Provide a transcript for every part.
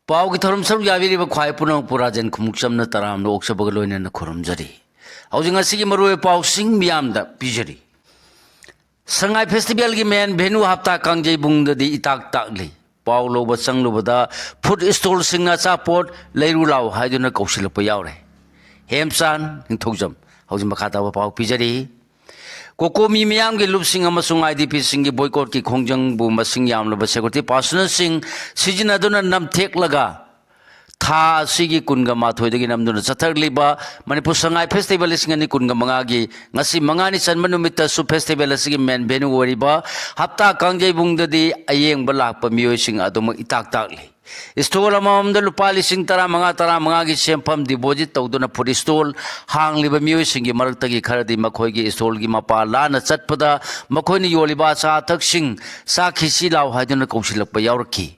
पाव की थरम सरुक याबिरी ख्वाई पुनः पुराजन खुमुक्समना तराम ओक्सबग लोइनना खुरुमजरी हौजिंग असिगी मरुए पाव सिंग मियामदा पिजरी संगाई फेस्टिवल की मेन भेनु हप्ता कांगजे बुंगददी इताक ताकली पाव लोब संगलोबदा फूड स्टॉल सिंगना चापोट लेरु लाव हाइदुना कौसिलप यावरे हेमसान निथौजम हौजिंग मखाता पाव पिजरी कोकोमी मियाम के लुपसिंग अमसुंग आईडीपी सिंग की बॉयकॉट की खोंजंग बु मसिंग यामलब सिक्योरिटी पर्सनल सिंग सिजिनादुना नमथेक्लगा था सिगी कुनगा माथोइदगी नमदुना चथरलिबा मणिपुर संगाई फेस्टिवल सिंगनी कुनगा मंगागी ngasi mangani sanma numita su festival asigi men benu wariba hapta kangjai bungdadi ayeng balakpa miyoi sing adum itak takli stall अममद लुपा लिसिंग तरा मंगा की सेमफम डिपोजिट तौदुना फूड स्टॉल हांगलिब मियोइसिंगी मरक्तगी खरदी मखोइगी स्टॉल की मपा लाना चटपदा मखोइनि योलिबा चा थक्सिंग सा खिसी लाव हाइदुना कौसिलप यावरखी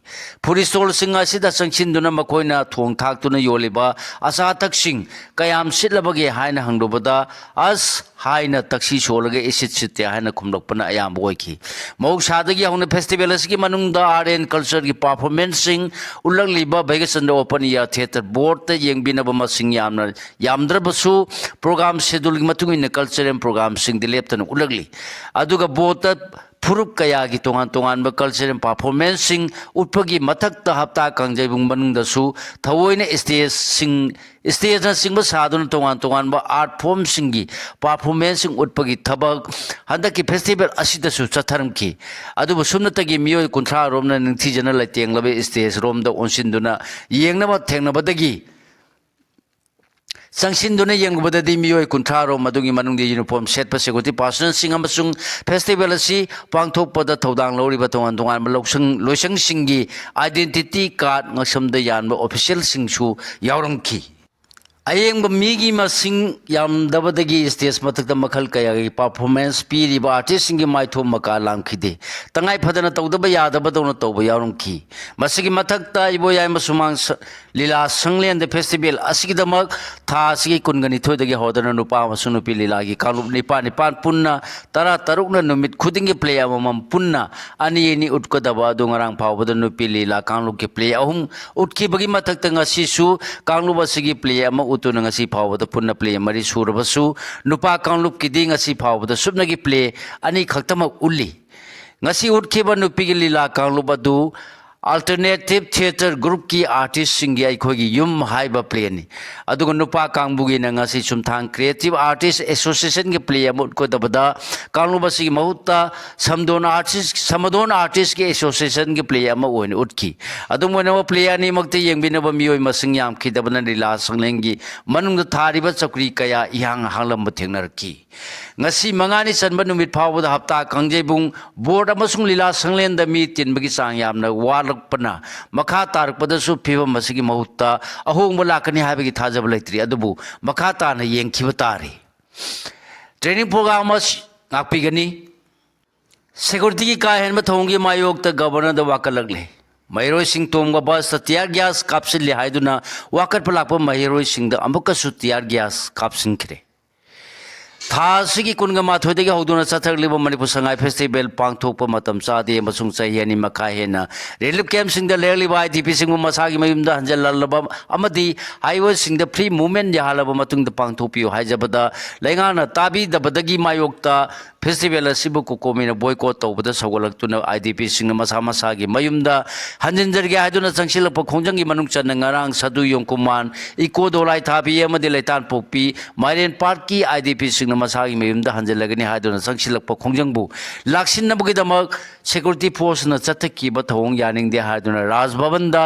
फूड स्टॉल सिंग असिदा संगसिनदुना मखोइना थोंग थाक्तुना योलिबा असा थक्सिंग कयाम सिटलबगे हाइना हंगदोबदा अस हाइना तक्सी सोलगे इसित सिते हाइना खुमलकपना अयाम बोइखी मौसादगी हौना फेस्टिवल असगी मनुंगदा आर्ट एंड कल्चर की परफॉर्मेंस सिंग उल्लंघलिबा भैगसंद ओपन एयर थिएटर बोर्ड येंबिनब मसिंग यामद्रबसु प्रोग्राम शेड्यूल की मतुंग इन कल्चरल प्रोग्राम सिंग दिलेप्तन उल्लंघली अदुगा बोर्ड फुरुप कया की तोंगान तोंगान कल्चरल परफॉर्मेंस सिंग उत्पगी मथक्ता हप्ता कांगजेबुंग मनुंगदसु थवोइने स्टेज सिंग साधुन तोंगान तोंगान आर्ट फॉर्म सिंगी परफॉर्मेंस सिंग उत्पगी थबक हंदकी फेस्टिवल असिदसु चथरमकी अदुबु सुमनतगी मियोय कुंथ्रा रोमना निंथिजना लैतेंगलबे स्टेज रोमदा ओनसिनदुना येंगनबा थेंगनबदगी संगसिनदुना येंगबददी मियोय कुंथ्रा रोम मदुगी मनुंगदि यूनिफॉर्म सेट सिक्योरिटी पर्सनल सिंग अमसुंग फेस्टिवल असि पांगथोकपदा थौदांग लौरिबा तोंगान तोंगान लोइसंग सिंगी identity card ngsamda yanba official singsu yaurangki अयेंग मीगी मसिंग यामदबदगी स्टेज मथक्ता मखल कया की परफॉर्मेंस पीरिबा आर्टिस्ट की माइथो मका लामखिदे तंगाई फदना तौदब यादब दौन तौब यावरंखी मसिगी मथक्ता इबो याय मसुमांग लीला संगलेन द फेस्टिवल असिगिदमक था असिगी कुनगनि थोइदगी होदना नुपा मसु नुपी लीला की कालुप निपा निपान पुन्ना तरा तरुकना नुमित खुदिंगी प्ले अमम पुन्ना अनियेनि उटकदबा दोंगरांग फावबद नुपी लीला कालुप के प्ले अहुम उटखिबगी मथक्ता ngasisu कालुप असिगी प्ले अम उतुना ngasi फावबद पुन्ना प्ले मरी सुरबसु नुपा कालुप की दी ngasi फावबद सुबनगी प्ले अनि खक्तमक उल्ली ngasi उटखिबा नुपी की लीला कालुप अदु अल्टरनेटिव थिएटर ग्रुप की आर्टिस्ट सिंगी अखोगी युम हाइबा प्ले नि अदुग नुपा कांगबुगी नंगासी सुमथांग क्रिएटिव आर्टिस्ट एसोसिएशन के प्ले अमुट को दबदा कांगलुबसी महुत्ता समदोन आर्टिस्ट के एसोसिएशन के प्ले अम ओइन उटकी अदुम वनव प्ले अनि मक्ते येंबिनब मियोय मसिंग याम खिदबना लीला संगलेंगी मनुंग थारिबा चक्री कया इहांग हांगलम थेंगनरकी ngasi mangani sanba numit phawbada hapta kangjebung board amasung lila sanglen da mi tinbagi sang yamna walakpana makha tarpada su phiba masigi mahutta ahong balakani habagi thajab laitri adubu makha ta na yengkhiba tari training program as ngakpigani security ki ka hen ma thongi mayok ta governor da wakalagle Mahiroi sing tomga bas tiar gas kapsil li haiduna wakar palakpa mahiroi sing da amuka su tiar gas kapsin kre थासिगी कुनगा माथोइदगी हौदुना चथरलिबा Manipur Sangai festival पांगथोकपा मतम चादे मसुंग चाहियानि मखा हेना रिलीफ कैंप सिंग द लेरलिबा आईडीपी सिंग मसागी मयुमदा हंजललबा अमदी हाईवे सिंग द फ्री मूवमेंट याहलबा मतुंग द पांगथोपियो हाइजबदा लेंगाना ताबी दबदगी मायोक्ता फेस्टिवल असिबु कोकोमिना बॉयकॉट तौबदा सगोलक्तुना आईडीपी सिंग मसा मसागी मयुमदा हंजनजरगे हाइदुना संगसिलप खोंजंगी मनुंग चन ngarang sadu yongkuman iko dolai thabi amadi leitan pokpi माइरेन पार्क की आईडीपी सिंग मसागी मयुमदा हंजलगनी हाइदुना संगसिलप खोंजंगबु लाक्सिनबगीदमक सिक्योरिटी फोर्स न चथकीबा थोंग यानिंगदे हाइदुना राजभवन दा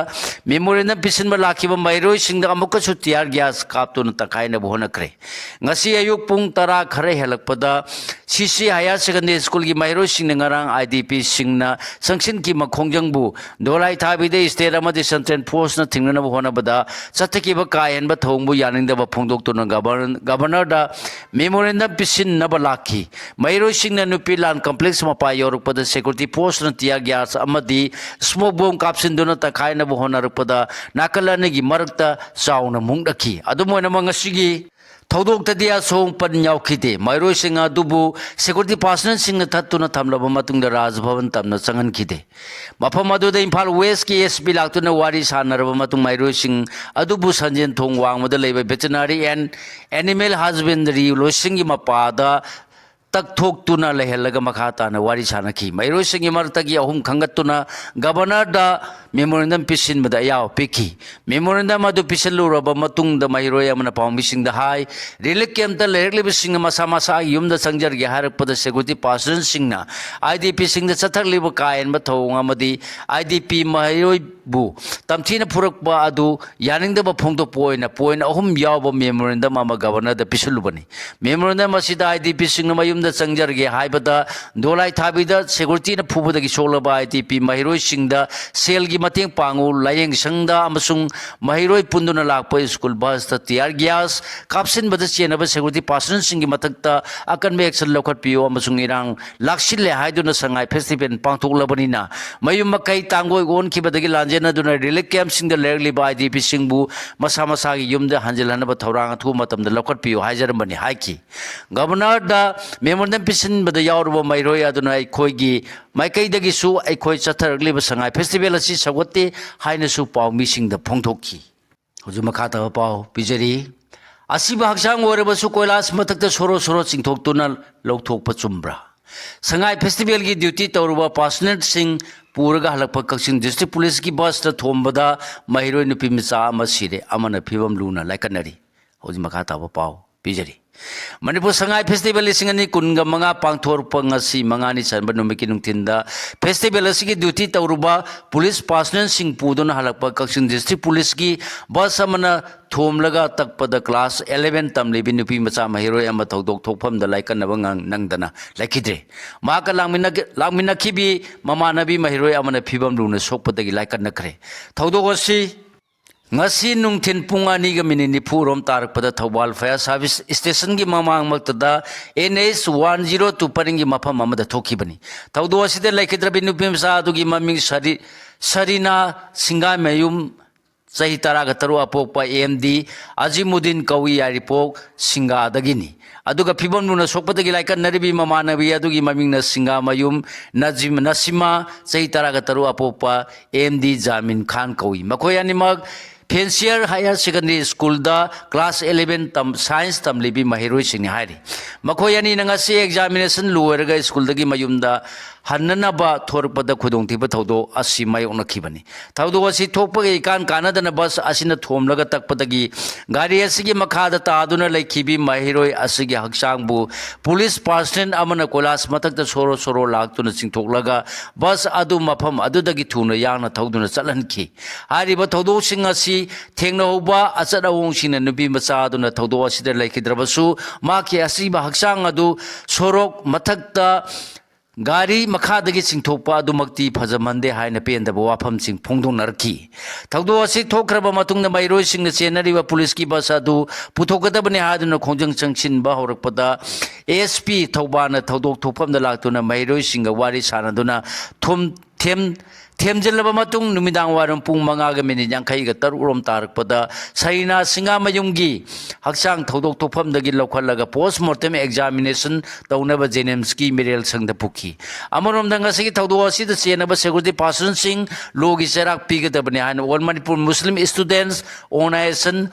मेमोरियम पिसिनबा लाखिबा माइरोय सिंग अमुक टियार गैस कापतुना तकाइना बोनक्रे ngasi ayuk pung tara khare helakpada CC higher secondary school की माइरोय सिंग ngarang आईडीपी सिंग ना संगसिन की मखोंजंगबु दोलाई थाबिदे स्टेट अमदि सेंट्रल फोर्स न थिंगना होनबदा चथकीबा कायनबा थोंगबु यानिंगदबा फोंदोक्तुना गवर्नर दा मेमोरियम पिसिन नबलाखी माइरोय सिंग ना नुपी लान कॉम्प्लेक्स मपा योरपदा सिक्योरिटी फोर्स न टियार गैस अमदि स्मोक बॉम्ब कापसिनदुना तकाइना होनरपदा नाकलनगी मरक्ता चाउना मुंगदखी अदुमोना मंगसिगी ꯊꯧꯗꯣꯛꯇꯗꯤ ꯑꯁꯣꯡ ꯄꯟ ꯌꯥꯎꯈꯤꯗꯦ ꯃꯍꯩꯔꯣꯏꯁꯤꯡ ꯑꯗꯨꯕꯨ ꯁꯦꯀ꯭ꯌꯨꯔꯤꯇꯤ ꯄꯥꯔꯁꯣꯅꯦꯜꯁꯤꯡꯅ ꯊꯠꯇꯨꯅ ꯊꯝꯂꯕ ꯃꯇꯨꯡꯗ ꯔꯥꯖꯚꯕꯟ ꯇꯝꯅ ꯆꯪꯍꯟꯈꯤꯗꯦ ꯃꯐꯝ ꯑꯗꯨꯗ ꯏꯝꯐꯥꯜ ꯋꯦꯁꯀꯤ ꯑꯦꯁꯄꯤ ꯂꯥꯛꯇꯨꯅ ꯋꯥꯔꯤ ꯁꯥꯟꯅꯔꯕ ꯃꯇꯨꯡ ꯃꯍꯩꯔꯣꯏꯁꯤꯡ ꯑꯗꯨꯕꯨ ꯁꯟꯖꯦꯟ ꯊꯣꯡ ꯋꯥꯡꯃꯗ ꯂꯩꯕ ꯚꯦꯇꯤꯅꯔꯤ ꯑꯦꯟ ꯑꯦꯅꯤꯃꯦꯜ ꯍꯖꯕꯦꯟꯗꯔꯤ ꯂꯣꯏꯁꯪꯒꯤ ꯃꯄꯥꯗ ꯇꯛꯊꯣꯛꯇꯨꯅ ꯂꯩꯍꯜꯂꯒ ꯃꯈꯥ ताना वारी सानखी मइरोइसिंगी मरतगी अहुम खंगतुना गवर्नर दा मेमोरेंडम पिसिनबदा याव पिखी मेमोरेंडम अदु पिसलुरब मतुंगदा मइरोइ अमना पाउमिसिंग दा हाई रिलीफ कैंप दा लेरलिबिसिंग मसा मसा युमदा संजरगे हारकपदा सेक्युरिटी पर्सन सिंगना आईडीपी सिंग दा चथरलिब कायन बथौंग अमदी आईडीपी मइरोइ बु तमथीना फुरकबा अदु यानिंगदबा फोंदो पोइन अहुम याव मेमोरेंडम अमा गवर्नर दा पिसलुबनी मेमोरेंडम असिदा आईडीपी सिंगना मयुमदा संजरगे हाइबदा दोलाई थाबीदा सेक्युरिटी न फुबदगी सोलबा आईटीपी महिरोइ सिंगदा सेलगी मतेंग पांगु लायेंग संगदा अमसुंग महिरोइ पुंदुना लाकपा स्कूल बस ता टियर गैस कापसिन बदा चेनबा सेक्युरिटी पर्सन सिंगी मथकता अकन में एक्शन लौखट पियो अमसुंग इरांग लाक्सिले हाइदुना संगाई फेस्टिवल पांगथोकलबनिना मयुम मकै तांगोय गोन खिबदगी लांजेना दुना रिलीफ कैंप सिंगदा लेरलिबा आईटीपी सिंगबु मसा मसागी युमदा हंजिलहनबा थौरांग अथु मतमदा लौखट पियो हाइजरमबनी हाइकी गवर्नर दा मेमोरेंडम पिसिन बदा यावरबा मइरोइ अदुना अखोइगी माइकैदगिसु अखोइ चथरगलिबा संगाई फेस्टिवल असि सगोते हाइनसु पाउमिसिंगदा फोंथोखी हुजु मखाता पाउ पिजरी असिबा हक्सांग ओरबसु कोइलास मथकता सोरो सोरो चिंथोक्तुना लौथोकपा चुम्ब्रा संगाई फेस्टिवल की ड्यूटी तौरबा पर्सनल सिंह पूरगा हलकपा कक्सिंग डिस्ट्रिक्ट पुलिस की बस ता थोंबदा महिरोइ नुपी मचा अमा सिरे अमना फिबम लुना लाइकनरी हुजु मखाता पाउ पिजरी मणिपुर संगाई फेस्टिवल लिंगनी कुनगा मंगा पांगथोरपंगसी मंगानी चनबा नुमिकी नुंथिंदा फेस्टिवल असगी ड्यूटी तौरुबा पुलिस पर्सनल सिंह पुदुना हलकपा कक्सिंग डिस्ट्रिक्ट पुलिस की बस अमना थोमलगा तकपदा क्लास 11 तमलिबी नुपी मचा महिरोइ अमा थौदोक थोकफमदा लाइकनबा नंगदना लाइखिद्रे माका लांगमिनखिबी ममानबी महिरोइ अमना फिबम लुना सोकपदगी लाइकनखरे थौदोक असि ngasi nungthin pung ani ga minute nifu rom tarakpada thobal fire service station gi mamang maktada NH 102 paringi mafam amada thokibani thaudo aside laikhidrabi nupim sa adugi maming sarina singa mayum sahi taraga taru apokpa AMD Azimuddin kawi yaripok singa adagini aduga phibam nuna sokpadagi laikan naribi mamanabi adugi maming na singa mayum Najim Nasima sahi taraga taru apokpa AMD Jamin Khan kawi makoyani mag फेंसियर higher secondary school दा class 11 तम science तम लिबी महिरोइ सिंह हाइरी मखोयानी नंगासी एग्जामिनेशन लोरगा स्कूल दगी मयुमदा हन्ननबा थोरपदा खुदोंथिबा थौदो असि माय ओनखिबनी थौदो असि थोपगे इकान कानदना बस असिना थोमलगा तकपदगी गाड़ी असिगी मखादा तादुना लेखिबी महिरोइ असिगी हक्सांगबु पुलिस पर्सनल अमना कोलास मथकता सोरो सोरो लाक्तुना चिंथोकलगा बस अदु मफम अदुदगी थुना याना थौदुना चलहनखी हारिबा थौदो सिंह असि थेंगनौबा अचदवोंग सिंह नुबी मचा अदुना थौदो असिदा लेखिद्रबसु माकी असिबा हक्सांग अदु सोरोक मथकता गाड़ी मखादगी चिंथोकपा अदुमक्ति फजमंदे हाइना पेंदबा वाफम सिंह फोंदोंनरखी थौदो असि थोखरबा मतुंगदा मइरोइ सिंह चेनरिबा पुलिस की बस अदु पुथोकदबने हादुना खोंजंग चंगसिनबा होरकपदा ASP थौबाना थौदोक थोफमदा लाक्तुना मइरोइ सिंह वारी सानदुना थेमजिल्लबा मतुंग नुमिदांग वारम पुंग मंगागा मिनिट 50 तरुरोम तारकपदा सैना सिंगा मयुंगी हक्सांग थौदोक थोफमदगी लौखलगा पोस्टमार्टम एग्जामिनेशन तौनबा जेनेम्स की मिरेल संगदा पुखी अमरोमदा ngasi थौदो असिदा चेनबा सेक्युरिटी पर्सन सिंह लोगी सेराक पिगदबने हान all Manipur Muslim students organization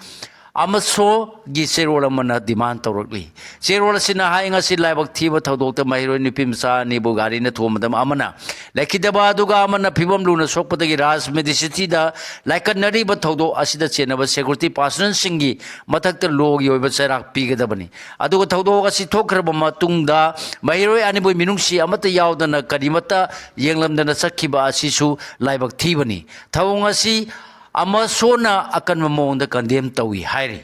अमसो गी सेरोल अमना डिमांड तौरकली सेरोल सिना हाइंगसी लाइबक थीबा थौदोकता महिरोइ नुपिमसा निबु गाड़ी न थोमदम अमना लेखिदबा अदुगा अमना फिबम लुना सोकपदगी राज मेडिसिटीदा लाइकनरीबा थौदो असिदा चेनबा सेक्युरिटी पर्सन सिंगी मथकता लोगी ओइबा सेराक पिगदबनी अदुगा थौदो असि थोखरबा मतुंगदा महिरोइ अनिबुइ मिनुंगसी अमता यावदना करिमता येंगलमदना चखिबा असिसु लाइबक थीबनी थौंग असि अमसोना अकन मोंद कंडेम तवी हाइरी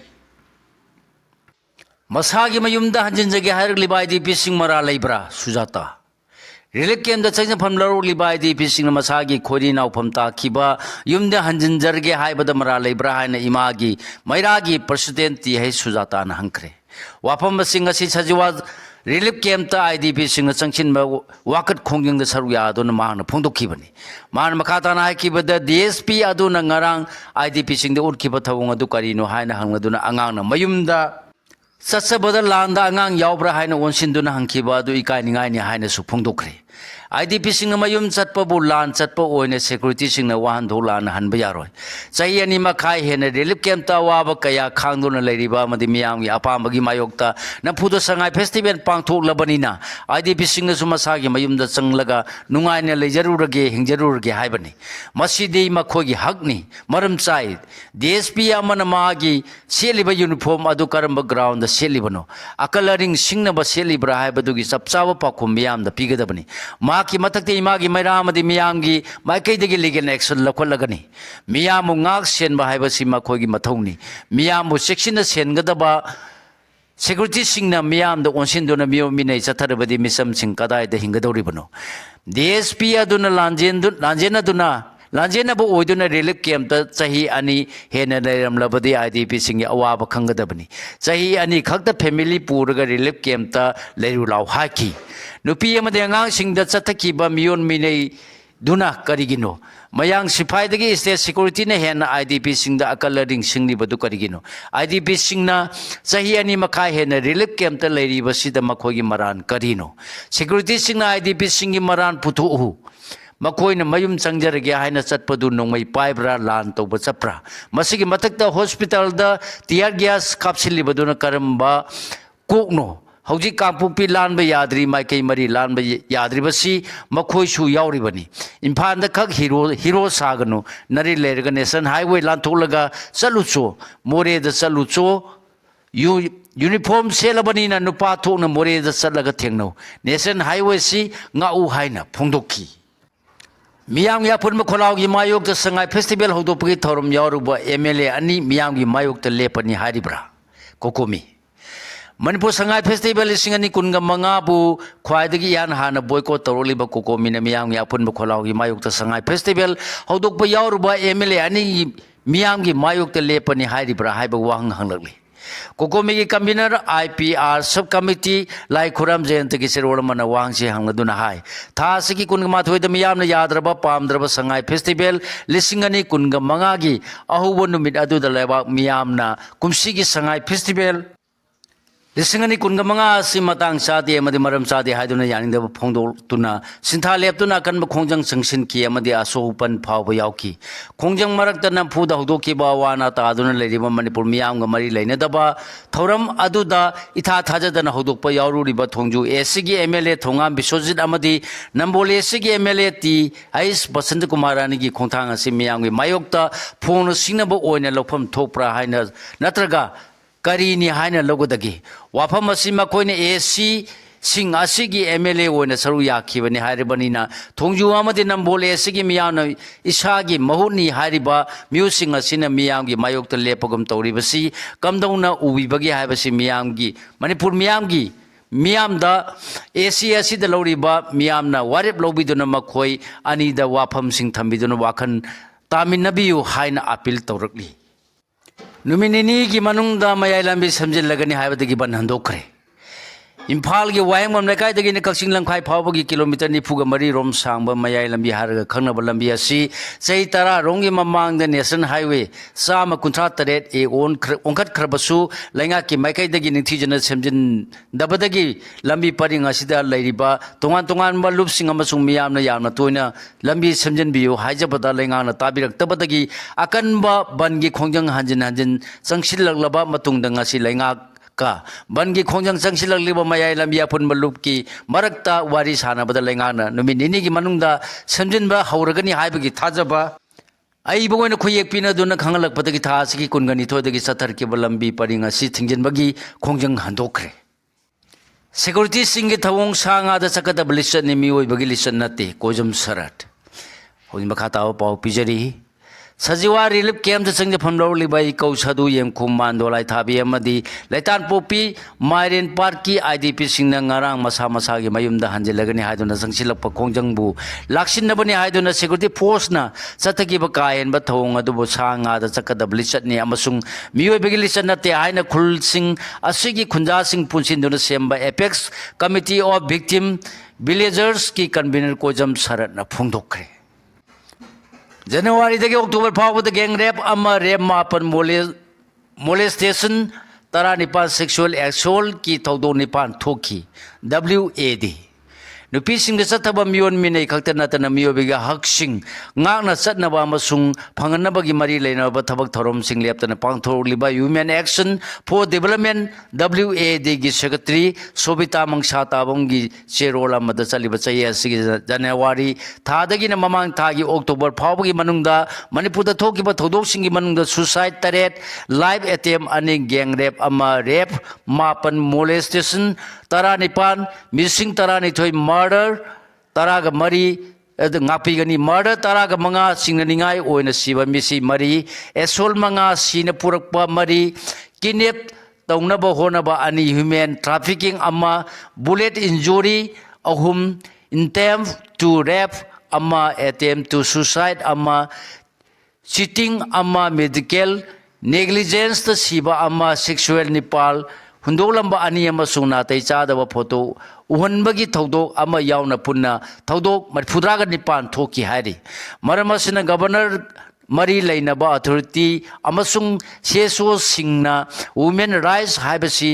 मसागी मयुमदा हंजिनजगे हाइरलिबा IDP सिंह मरा लेब्रा सुजाता रिलीफ कैंप दा चंग फम लरोलिबा IDP सिंह मसागी खोरी नाउफम ताखिबा युमदा हंजिनजरगे हाइबदा मरा लेब्रा हाइना इमागी मैरागी प्रेसिडेंट ती है सुजाता न हंखरे वाफम सिंह असि सजिवा रिलीफ कैंप ता IDP सिंह चंगसिन वाकट खोंगिंग दा सरु यादोन मांगना फोंदोखिबनी मान मखाताना हाइकिबदा DSP अदुना ngarang IDP सिंह दा उठखिबा थवंग अदु करिनो हाइना हंगदुना अंगांगना मयुमदा ꯆꯠꯆꯕꯗ ꯂꯥꯟꯗ ꯑꯉꯥꯡ ꯌꯥꯎꯕ꯭ꯔꯥ ꯍꯥꯏꯅ ꯑꯣꯟꯁꯤꯟꯗꯨꯅ ꯍꯪꯈꯤꯕ ꯑꯗꯨ ꯏꯀꯥꯏꯅꯤꯡꯉꯥꯏꯅꯤ ꯍꯥꯏꯅꯁꯨ ꯐꯣꯡꯗꯣꯛꯈ꯭ꯔꯦ IDPꯁꯤꯡꯅ ꯃꯌꯨꯝ ꯆꯠꯄꯕꯨ ꯂꯥꯟ ꯆꯠꯄ ꯑꯣꯏꯅ ꯁꯦꯀ꯭ꯌꯨꯔꯤꯇꯤꯁꯤꯡꯅ ꯋꯥꯍꯟꯊꯣꯛ ꯂꯥꯟꯅ ꯍꯟꯕ ꯌꯥꯔꯣꯏ ꯆꯍꯤ 2 ꯃꯈꯥꯏ ꯍꯦꯟꯅ ꯔꯤꯂꯤꯐ ꯀꯦꯝꯞꯇ ꯑꯋꯥꯕ ꯀꯌꯥ ꯈꯥꯡꯗꯨꯅ ꯂꯩꯔꯤꯕ ꯑꯃꯗꯤ ꯃꯤꯌꯥꯝꯒꯤ ꯑꯄꯥꯝꯕꯒꯤ ꯃꯥꯌꯣꯛꯇ ꯅꯝꯐꯨꯗ ꯁꯉꯥꯏ ꯐꯦꯁꯇꯤꯚꯦꯜ ꯄꯥꯡꯊꯣꯛꯂꯕꯅꯤꯅ IDPꯁꯤꯡꯅꯁꯨ ꯃꯁꯥꯒꯤ ꯃꯌꯨꯝꯗ ꯆꯪꯂꯒ ꯅꯨꯡꯉꯥꯏꯅ ꯂꯩꯖꯔꯨꯔꯒꯦ ꯍꯤꯡꯖꯔꯨꯔꯒꯦ ꯍꯥꯏꯕꯅꯤ ꯃꯁꯤꯗꯤ ꯃꯈꯣꯏꯒꯤ ꯍꯛꯅꯤ ꯃꯔꯝ ꯆꯥꯏ DSP ꯑꯃꯅ ꯃꯥꯒꯤ ꯁꯦꯠꯂꯤꯕ ꯌꯨꯅꯤꯐꯣꯔꯝ ꯑꯗꯨ ꯀꯔꯝꯕ ꯒ꯭ꯔꯥꯎꯟꯗ ꯁꯦꯠꯂꯤꯕꯅꯣ ꯑꯀꯜ ꯑꯔꯤꯡ ꯁꯤꯡꯅꯕ ꯁꯦꯠꯂꯤꯕ꯭ꯔꯥ ꯍꯥꯏꯕꯗꯨꯒꯤ ꯆꯞ ꯆꯥꯕ ꯄꯥꯎꯈꯨꯝ ꯃꯤꯌꯥꯝꯗ ꯄꯤꯒꯗꯕꯅꯤ ꯃꯍꯥꯛꯀꯤ ꯃꯊꯛꯇ ꯏꯃꯥꯒꯤ ꯃꯩꯔꯥ ꯑꯃꯗꯤ ꯃꯤꯌꯥꯝꯒꯤ ꯃꯥꯏꯀꯩꯗꯒꯤ ꯂꯤꯒꯦꯜ ꯑꯦꯛꯁꯟ ꯂꯧꯈꯠꯂꯒꯅꯤ ꯃꯤꯌꯥꯝꯕꯨ ꯉꯥꯛ ꯁꯦꯟꯕ ꯍꯥꯏꯕꯁꯤ ꯃꯈꯣꯏꯒꯤ ꯃꯊꯧꯅꯤ ꯃꯤꯌꯥꯝꯕꯨ ꯆꯦꯛꯁꯤꯟꯅ ꯁꯦꯟꯒꯗꯕ ꯁꯦꯀ꯭ꯌꯨꯔꯤꯇꯤꯁꯤꯡꯅ ꯃꯤꯌꯥꯝꯗ ꯑꯣꯟꯁꯤꯟꯗꯨꯅ ꯃꯤꯑꯣꯠ ꯃꯤꯅꯩ ꯆꯠꯊꯔꯕꯗꯤ ꯃꯤꯆꯝꯁꯤꯡ ꯀꯗꯥꯏꯗ ꯍꯤꯡꯒꯗꯧꯔꯤꯕꯅꯣ DSP ꯑꯗꯨꯅ ꯂꯥꯟꯖꯦꯟꯅꯕ ꯑꯣꯏꯗꯨꯅ ꯔꯤꯂꯤꯐ ꯀꯦꯝꯞꯇ ꯆꯍꯤ 2 ꯍꯦꯟꯅ ꯂꯩꯔꯝꯂꯕꯗꯤ IDPꯁꯤꯡꯒꯤ ꯑꯋꯥꯕ ꯈꯪꯒꯗꯕꯅꯤ ꯆꯍꯤ 2 ꯈꯛꯇ ꯐꯦꯃꯤꯂꯤ ꯄꯨꯔꯒ ꯔꯤꯂꯤꯐ ꯀꯦꯝꯞꯇ ꯂꯩꯔꯨ ꯂꯥꯎ ꯍꯥꯏꯈꯤ ꯅꯨꯄꯤ ꯑꯃꯗꯤ ꯑꯉꯥꯡꯁꯤꯡꯗ ꯆꯠꯊꯈꯤꯕ ꯃꯤꯑꯣꯠ ꯃꯤꯅꯩ ꯗꯨꯅ ꯀꯔꯤꯒꯤꯅꯣ ꯃꯌꯥꯡ ꯁꯤꯐꯥꯏꯗꯒꯤ ꯁ꯭ꯇꯦꯠ ꯁꯦꯀ꯭ꯌꯨꯔꯤꯇꯤꯅ ꯍꯦꯟꯅ IDPꯁꯤꯡꯗ ꯑꯀꯜ ꯑꯔꯤꯡ ꯁꯤꯡꯂꯤꯕꯗꯨ ꯀꯔꯤꯒꯤꯅꯣ IDPꯁꯤꯡꯅ ꯆꯍꯤ 2 ꯃꯈꯥꯏ ꯍꯦꯟꯅ ꯔꯤꯂꯤꯐ ꯀꯦꯝꯞꯇ ꯂꯩꯔꯤꯕꯁꯤꯗ ꯃꯈꯣꯏꯒꯤ ꯃꯔꯥꯟ ꯀꯔꯤꯅോ ꯁꯦꯀ꯭ꯌꯨꯔꯤꯇꯤꯁꯤꯡꯅ IDPꯁꯤꯡꯒꯤ ꯃꯔꯥꯟ ꯄꯨꯊꯣꯛꯎ ꯃꯈꯣꯏꯅ ꯃꯌꯨꯝ ꯆꯪꯖꯔꯒꯦ ꯍꯥꯏꯅ ꯆꯠꯄꯗꯨ ꯅꯣꯡꯃꯩ ꯄꯥꯏꯕ꯭ꯔꯥ ꯂꯥꯟ ꯇꯧꯕ ꯆꯠꯄ꯭ꯔꯥ ꯃꯁꯤꯒꯤ ꯃꯊꯛꯇ ꯍꯣꯁꯄꯤꯇꯥꯜꯗ ꯇꯤꯌꯥꯔ ꯒ꯭ꯌꯥꯁ ꯀꯥꯞꯁꯤꯜꯂꯤꯕꯗꯨꯅ ꯀꯔꯝꯕ ꯀꯣꯛꯅꯣ ꯍꯧꯖꯤꯛ ꯀꯥꯡꯄꯣꯛꯄꯤ ꯂꯥꯟꯕ ꯌꯥꯗ꯭ꯔꯤ ꯃꯥꯏꯀꯩ ꯃꯔꯤ ꯂꯥꯟꯕ ꯌꯥꯗ꯭ꯔꯤꯕꯁꯤ ꯃꯈꯣꯏꯁꯨ ꯌꯥꯎꯔꯤꯕꯅꯤ ꯏꯝꯐꯥꯜꯗ ꯈꯛ ꯍꯤꯔꯣ ꯁꯥꯒꯅꯨ ꯅꯔꯤ ꯂꯩꯔꯒ ꯅꯦꯁꯅꯦꯜ ꯍꯥꯏꯋꯦ ꯂꯥꯟꯊꯣꯛꯂꯒ ꯆꯠꯂꯨꯆꯣ ꯃꯣꯔꯦꯗ ꯆꯠꯂꯨꯆꯣ ꯌꯨꯅꯤꯐꯣꯔꯝ ꯁꯦꯠꯂꯕꯅꯤꯅ ꯅꯨꯄꯥ ꯊꯣꯛꯅ ꯃꯣꯔꯦꯗ ꯆꯠꯂꯒ ꯊꯦꯡꯅꯧ ꯅꯦꯁꯅꯦꯜ ꯍꯥꯏꯋꯦꯁꯤ ꯉꯥꯛꯎ ꯍꯥꯏꯅ ꯐꯣꯡꯗꯣꯛꯈꯤ ꯃꯤꯌꯥꯝꯒꯤ ꯑꯄꯨꯟꯕ ꯈꯣꯜꯂꯥꯎꯒꯤ ꯃꯥꯌꯣꯛꯇ ꯁꯉꯥꯏ ꯐꯦꯁꯇꯤꯚꯦꯜ ꯍꯧꯗꯣꯛꯄꯒꯤ ꯊꯧꯔꯝ ꯌꯥꯎꯔꯨꯕ MLA 2 ꯃꯤꯌꯥꯝꯒꯤ ꯃꯥꯌꯣꯛꯇ ꯂꯦꯞꯄꯅꯤ ꯍꯥꯏꯔꯤꯕ꯭ꯔꯥ ꯀꯣꯀꯣꯃꯤ Manipur Sangai Festival Singani Kunga Mangabu Kwai Yan Hana Boycott Toroliba Koko Minamiam Yapun Bukolau Mayuk Sangai Festival Hodok Yaruba MLA Ani Miamgi Mayuk the Lepani Haidibra Haiba Wang Hanglali Kokomigi Convener IPR Subcommittee Lai Kuram Zen Tekisiromana Wangsi Hangaduna Hai Tasiki Kungamatwe the Miam Yadraba Pamdraba Sangai Festival Lisingani Kunga Mangagi Ahubunumid Adu the Leva Miamna Kumsigi Sangai Festival Lisingani Kungamanga Simatang Sadi Amadi Maram Sadi Haduna Yaning the Pondo Tuna Sinta Leptuna Kan Kongjang Sangshin Ki Amadi Aso Open Power Yauki Kongjang Marakana Puda Hudoki Bawana Taduna Lady Manipur Miam Mari Lenedaba Thoram Aduda Ita Tajadana Hudopa Yauru Riba Tongju Esigi MLA Tongam Bisozit Amadi Nambole Sigi MLA T Ais Basant Kumaranigi Kontanga Simiangi Mayokta Pon Sinabo Oina Lopam Topra Haina Natraga Karini Haina Logodagi Wapamasi Makoine AC Sing Asigi MLA Wona Saruya Kivani Haribanina Tongju Amadi Nambole Sigi Miana Isagi Mahuni Hariba Musing Asina Miamgi Mayok the Lepogum Toribasi Kamdona Ubibagi Habasi Miamgi Manipur Miamgi Miamda ACSC the Loriba Miamna Warip Lobiduna Makoi Anida Wapam Sing Tambiduna Wakan Taminabiu Haina Apil Torokli Numinini Gimanunda Mayalambi Samjil Lagani Havaki Banhandokre. Impal gi wayang mam lekai dagi ne kaksing langkai phawba gi kilometer ni phuga mari rom sangba mayai lambi harga khangnaba lambi asi sei tara rongi mamang the national highway sama kuntra taret e onkhat khrabasu lainga ki maikai dagi ningthi jana semjin dabadagi lambi paring asida lairiba tongan ma lup sing amasung miyamna yamna toina lambi semjin biu haijabada lainga na tabirak tabadagi akanba bangi khongjang hanjin sangsil laglaba matung dangasi lainga Ka Bangi Kongjang Sangsilak Liba Mayai Lambia Pun Malupki Marakta Waris Hana Badalangana Numinini Manunda Samjinba Hauragani Haibagi Tajaba Aiboina Kuyek Pina Duna Kangalak Pataki Tasiki Kungani Todaki Satar Kibalambi Paringa Sitingin Bagi Kongjang Handokre Security Singi Tawong Sanga the Sakata Blishan Nimi Bagilishan Nati Kojam Sarat Hoimakata Pau Pijari Sajiwa Relief Camp the Sanga Pandoli by Kausadu Yem Kumandolai Tabi Amadi, Letan Popi, Myrin Parki, IDP Sinangarang, Masamasagi, Mayum the Hanjelagani Haduna Sangsilapa Kongjangbu, Lakshin Nabani Haduna Security Postna, Sataki Bakai and Batong, Adubo Sanga, the Sakata Blishatni, Amasung, Miu Begilishanati, Aina Kul Sing, Asigi Kunda Sing Punsin Duna Semba, Apex Committee of Victim Villagers Ki Convener Kojam Saratna Pundokre. January the October power the gang rap ama rap mapan molestation ꯇꯔꯥꯅꯤꯄꯥꯟ sexual ꯑꯦꯁꯣꯜꯠꯀꯤ ꯊꯧꯗꯣꯛ ꯅꯤꯄꯥꯟ ꯊꯣꯛꯈꯤ WAD ꯅꯨꯄꯤꯁꯤꯡꯗ ꯆꯠꯊꯕ ꯃꯤꯑꯣꯠ ꯃꯤꯅꯩ ꯈꯛꯇ ꯅꯠꯇꯅ ꯃꯤꯑꯣꯏꯕꯒꯤ ꯍꯛꯁꯤꯡ ꯉꯥꯛꯅ ꯆꯠꯅꯕ ꯑꯃꯁꯨꯡ ꯐꯪꯍꯟꯅꯕꯒꯤ ꯃꯔꯤ ꯂꯩꯅꯕ ꯊꯕꯛ ꯊꯧꯔꯝꯁꯤꯡ ꯂꯦꯞꯇꯅ ꯄꯥꯡꯊꯣꯛꯂꯤꯕ ꯍ꯭ꯌꯨꯃꯦꯟ ꯑꯦꯛꯁꯟ ꯐꯣꯔ ꯗꯤꯕꯦꯂꯞꯃꯦꯟ WADꯒꯤ ꯁꯦꯀ꯭ꯔꯦꯇꯔꯤ ꯁꯣꯕꯤꯇꯥ ꯃꯪꯁꯥꯇꯥꯕꯝꯒꯤ ꯆꯦꯔꯣꯜ ꯑꯃꯗ ꯆꯠꯂꯤꯕ ꯆꯍꯤ ꯑꯁꯤꯒꯤ ꯖꯅꯋꯥꯔꯤ ꯊꯥꯗꯒꯤꯅ ꯃꯃꯥꯡ ꯊꯥꯒꯤ ꯑꯣꯛꯇꯣꯕꯔ ꯐꯥꯎꯕꯒꯤ ꯃꯅꯨꯡꯗ ꯃꯅꯤꯄꯨꯔꯗ ꯊꯣꯛꯈꯤꯕ ꯊꯧꯗꯣꯛꯁꯤꯡꯒꯤ ꯃꯅꯨꯡꯗ suicide 3, life attempt 2, gang ꯔꯦꯞ 1, ꯔꯦꯞ 9, molestation 19, ꯃꯤꯁꯤꯡ 12, ꯃꯔꯗꯔ 13, ꯉꯥꯛꯄꯤꯒꯅꯤ ꯃꯔꯗꯔ 15, ꯆꯤꯡꯅꯅꯤꯡꯉꯥꯏ ꯑꯣꯏꯅ ꯁꯤꯕ ꯃꯤꯁꯤ 4, ꯑꯦꯁꯣꯜ 5, ꯁꯤꯅ ꯄꯨꯔꯛꯄ 4, ꯀꯤꯗꯅꯦꯞ ꯇꯧꯅꯕ ꯍꯣꯠꯅꯕ 2, human trafficking 1, bullet injury 3, intempt to rape 1, attempt to suicide 1, cheating 1, medical negligence siba 1, sexual 9, hundolamba 2 amasung natai chadaba photo uhanbagi thodok ama yauna punna thodok 49 thoki hairi maramasina governor mari lainaba authority amasung seso singna women rights haibasi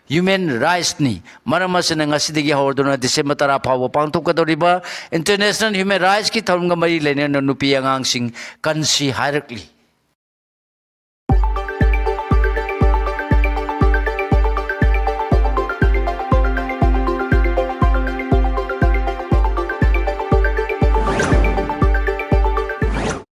human rights ni maramasina ngasidagi hordona December 10 phawa pangthokadoriba international human rights ki thorunga mari lainana nupi angang sing kansi hierarchy